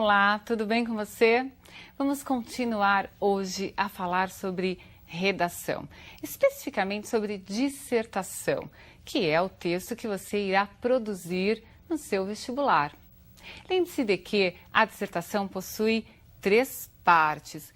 Olá, tudo bem com você? Vamos continuar hoje a falar sobre redação, especificamente sobre dissertação, que é o texto que você irá produzir no seu vestibular. Lembre-se de que a dissertação possui 3 partes.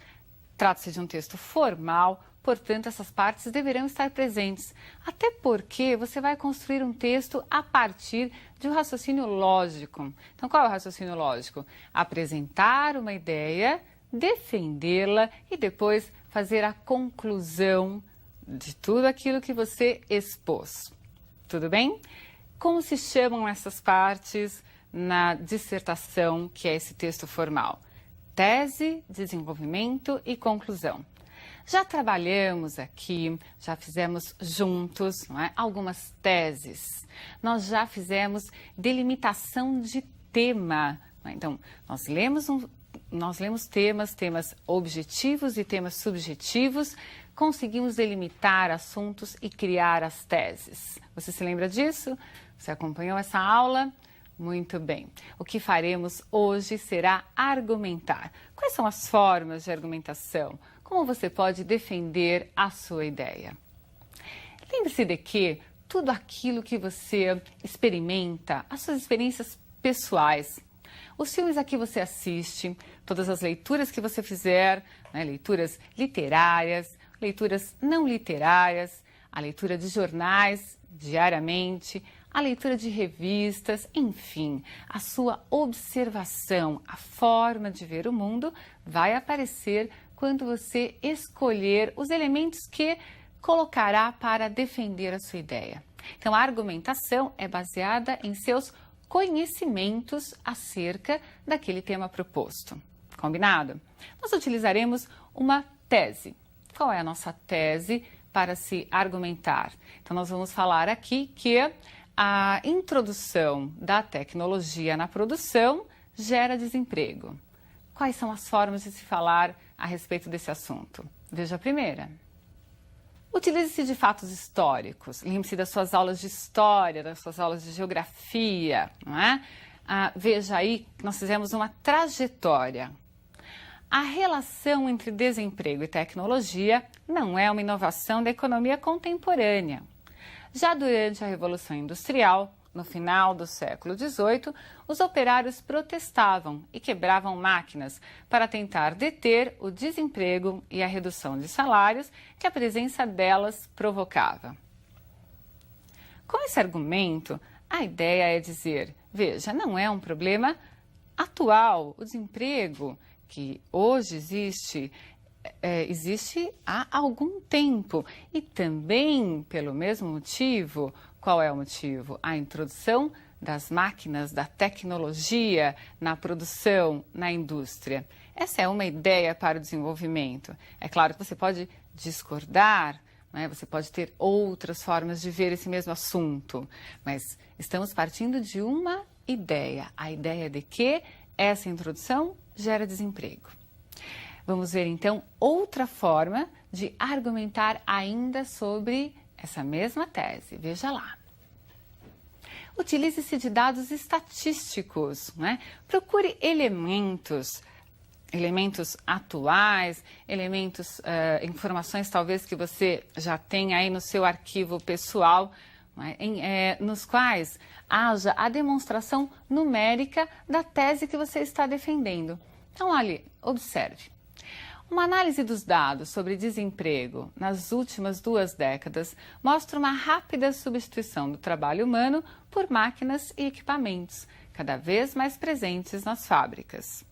Trata-se de um texto formal, portanto, essas partes deverão estar presentes, até porque você vai construir um texto a partir de um raciocínio lógico. Então, qual é o raciocínio lógico? Apresentar uma ideia, defendê-la e depois fazer a conclusão de tudo aquilo que você expôs. Tudo bem? Como se chamam essas partes na dissertação, que é esse texto formal? Tese, desenvolvimento e conclusão. Já trabalhamos aqui, já fizemos juntos, não é? Algumas teses. Nós já fizemos delimitação de tema. Não é? Então, nós lemos temas objetivos e temas subjetivos, conseguimos delimitar assuntos e criar as teses. Você se lembra disso? Você acompanhou essa aula? Muito bem. O que faremos hoje será argumentar. Quais são as formas de argumentação? Como você pode defender a sua ideia? Lembre-se de que tudo aquilo que você experimenta, as suas experiências pessoais, os filmes a que você assiste, todas as leituras que você fizer, né, leituras literárias, leituras não literárias, a leitura de jornais diariamente, a leitura de revistas, enfim, a sua observação, a forma de ver o mundo vai aparecer quando você escolher os elementos que colocará para defender a sua ideia. Então, a argumentação é baseada em seus conhecimentos acerca daquele tema proposto. Combinado? Nós utilizaremos uma tese. Qual é a nossa tese para se argumentar? Então, nós vamos falar aqui que a introdução da tecnologia na produção gera desemprego. Quais são as formas de se falar a respeito desse assunto? Veja a primeira. Utilize-se de fatos históricos. Lembre-se das suas aulas de história, das suas aulas de geografia, não é? Veja aí que nós fizemos uma trajetória. A relação entre desemprego e tecnologia não é uma inovação da economia contemporânea. Já durante a Revolução Industrial, no final do século XVIII, os operários protestavam e quebravam máquinas para tentar deter o desemprego e a redução de salários que a presença delas provocava. Com esse argumento, a ideia é dizer, veja, não é um problema atual, o desemprego que hoje existe há algum tempo e também pelo mesmo motivo. Qual é o motivo? A introdução das máquinas, da tecnologia na produção, na indústria. Essa é uma ideia para o desenvolvimento. É claro que você pode discordar, né? Você pode ter outras formas de ver esse mesmo assunto, mas estamos partindo de uma ideia, a ideia de que essa introdução gera desemprego. Vamos ver então outra forma de argumentar ainda sobre essa mesma tese. Veja lá. Utilize-se de dados estatísticos, né? Procure elementos atuais, informações talvez que você já tenha aí no seu arquivo pessoal, né? Nos quais haja a demonstração numérica da tese que você está defendendo. Então, olhe, observe. Uma análise dos dados sobre desemprego nas últimas 2 décadas mostra uma rápida substituição do trabalho humano por máquinas e equipamentos, cada vez mais presentes nas fábricas.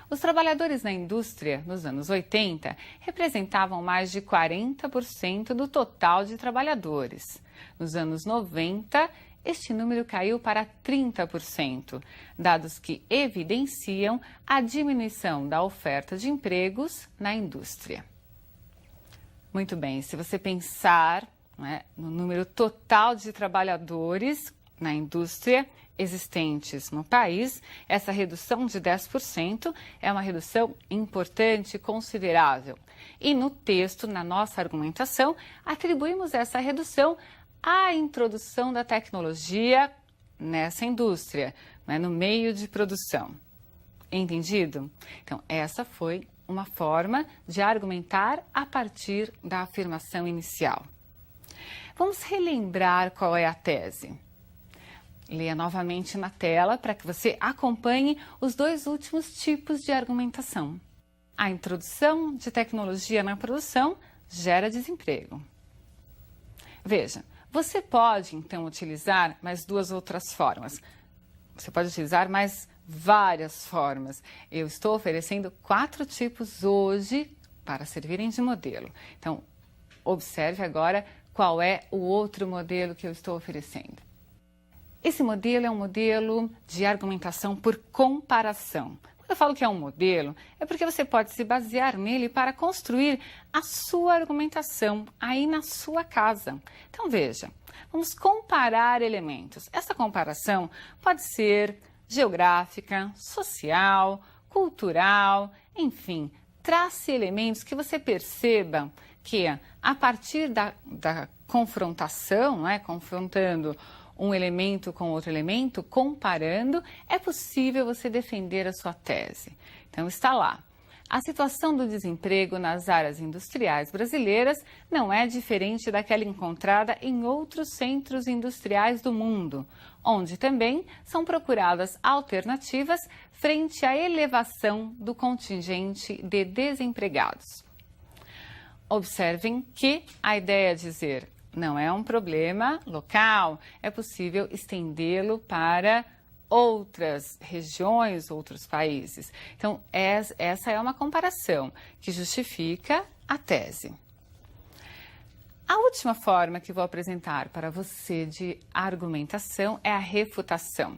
Os trabalhadores na indústria, nos anos 80, representavam mais de 40% do total de trabalhadores. Nos anos 90, este número caiu para 30%, dados que evidenciam a diminuição da oferta de empregos na indústria. Muito bem, se você pensar, né, no número total de trabalhadores na indústria existentes no país, essa redução de 10% é uma redução importante e considerável. E no texto, na nossa argumentação, atribuímos essa redução à introdução da tecnologia nessa indústria, né, no meio de produção. Entendido? Então, essa foi uma forma de argumentar a partir da afirmação inicial. Vamos relembrar qual é a tese. Leia novamente na tela para que você acompanhe os dois últimos tipos de argumentação. A introdução de tecnologia na produção gera desemprego. Veja, você pode então utilizar mais duas outras formas. Você pode utilizar mais várias formas. Eu estou oferecendo 4 tipos hoje para servirem de modelo. Então, observe agora qual é o outro modelo que eu estou oferecendo. Esse modelo é um modelo de argumentação por comparação. Quando eu falo que é um modelo, é porque você pode se basear nele para construir a sua argumentação aí na sua casa. Então veja, vamos comparar elementos. Essa comparação pode ser geográfica, social, cultural, enfim, trace elementos que você perceba que a partir da confrontação, confrontando um elemento com outro elemento, comparando, é possível você defender a sua tese. Então está lá. A situação do desemprego nas áreas industriais brasileiras não é diferente daquela encontrada em outros centros industriais do mundo, onde também são procuradas alternativas frente à elevação do contingente de desempregados. Observem que a ideia é dizer não é um problema local, é possível estendê-lo para outras regiões, outros países. Então, essa é uma comparação que justifica a tese. A última forma que vou apresentar para você de argumentação é a refutação.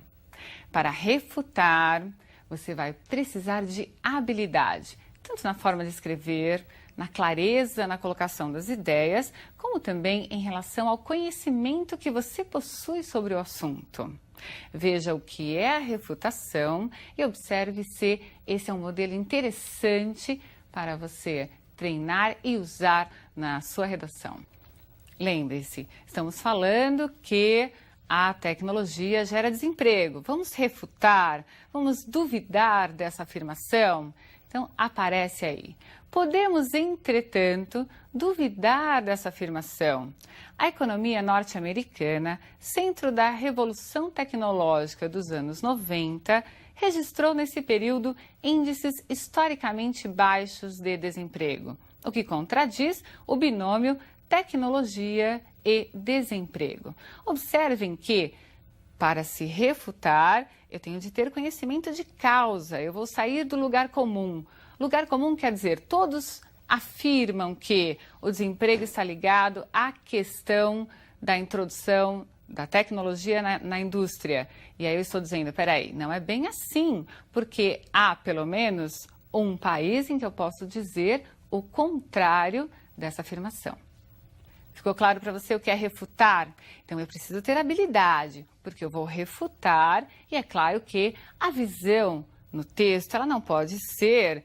Para refutar, você vai precisar de habilidade, tanto na forma de escrever, na clareza na colocação das ideias, como também em relação ao conhecimento que você possui sobre o assunto. Veja o que é a refutação e observe se esse é um modelo interessante para você treinar e usar na sua redação. Lembre-se, estamos falando que a tecnologia gera desemprego. Vamos refutar, vamos duvidar dessa afirmação? Então, aparece aí. Podemos, entretanto, duvidar dessa afirmação. A economia norte-americana, centro da revolução tecnológica dos anos 90, registrou nesse período índices historicamente baixos de desemprego, o que contradiz o binômio tecnologia e desemprego. Observem que, para se refutar, eu tenho de ter conhecimento de causa, eu vou sair do lugar comum. Lugar comum quer dizer, todos afirmam que o desemprego está ligado à questão da introdução da tecnologia na indústria. E aí eu estou dizendo, peraí, não é bem assim, porque há pelo menos um país em que eu posso dizer o contrário dessa afirmação. Ficou claro para você o que é refutar? Então eu preciso ter habilidade, porque eu vou refutar e é claro que a visão no texto ela não pode ser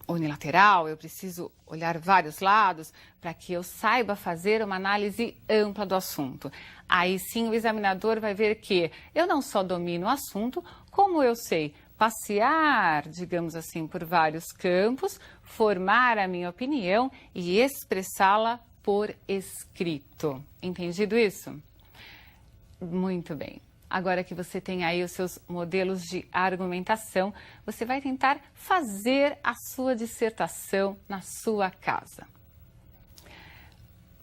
unilateral, eu preciso olhar vários lados para que eu saiba fazer uma análise ampla do assunto. Aí sim o examinador vai ver que eu não só domino o assunto, como eu sei passear, digamos assim, por vários campos, formar a minha opinião e expressá-la por escrito. Entendido isso? Muito bem. Agora que você tem aí os seus modelos de argumentação, você vai tentar fazer a sua dissertação na sua casa.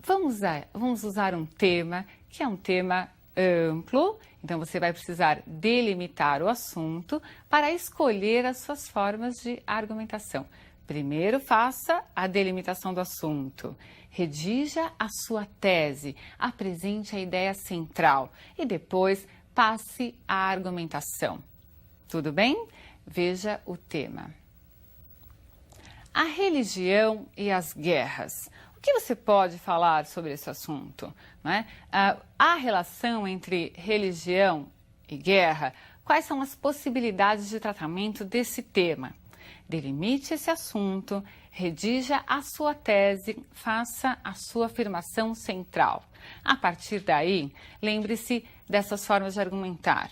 Vamos usar um tema que é um tema amplo, então você vai precisar delimitar o assunto para escolher as suas formas de argumentação. Primeiro, faça a delimitação do assunto, redija a sua tese, apresente a ideia central e depois passe a argumentação. Tudo bem? Veja o tema. A religião e as guerras. O que você pode falar sobre esse assunto? Né? A relação entre religião e guerra, quais são as possibilidades de tratamento desse tema? Delimite esse assunto, redija a sua tese, faça a sua afirmação central. A partir daí, lembre-se dessas formas de argumentar.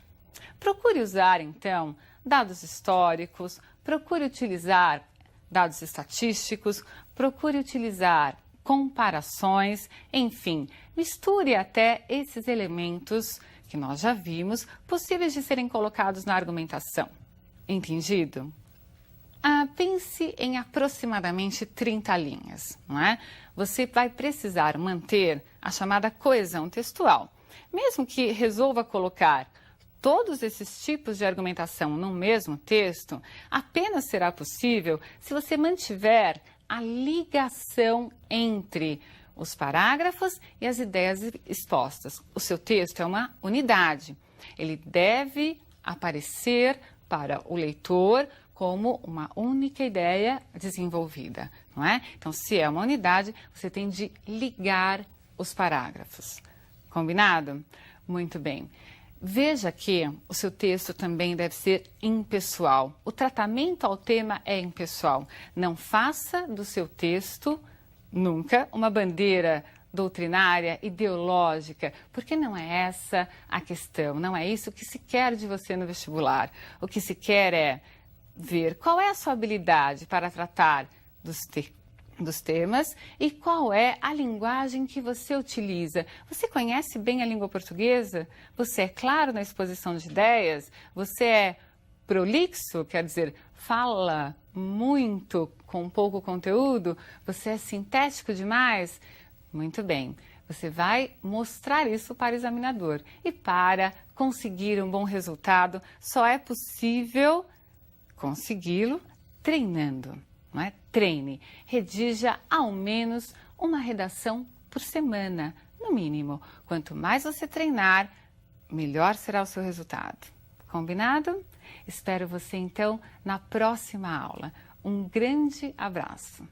Procure usar, então, dados históricos, procure utilizar dados estatísticos, procure utilizar comparações, enfim, misture até esses elementos que nós já vimos possíveis de serem colocados na argumentação. Entendido? Pense em aproximadamente 30 linhas, não é? Você vai precisar manter a chamada coesão textual. Mesmo que resolva colocar todos esses tipos de argumentação no mesmo texto, apenas será possível se você mantiver a ligação entre os parágrafos e as ideias expostas. O seu texto é uma unidade. Ele deve aparecer para o leitor como uma única ideia desenvolvida, não é? Então, se é uma unidade, você tem de ligar os parágrafos. Combinado? Muito bem. Veja que o seu texto também deve ser impessoal. O tratamento ao tema é impessoal. Não faça do seu texto nunca uma bandeira doutrinária, ideológica, porque não é essa a questão, não é isso que se quer de você no vestibular. O que se quer é ver qual é a sua habilidade para tratar dos temas e qual é a linguagem que você utiliza. Você conhece bem a língua portuguesa? Você é claro na exposição de ideias? Você é prolixo, quer dizer, fala muito com pouco conteúdo? Você é sintético demais? Muito bem. Você vai mostrar isso para o examinador. E para conseguir um bom resultado, só é possível consegui-lo treinando, não é? Treine. Redija ao menos uma redação por semana, no mínimo. Quanto mais você treinar, melhor será o seu resultado. Combinado? Espero você então na próxima aula. Um grande abraço.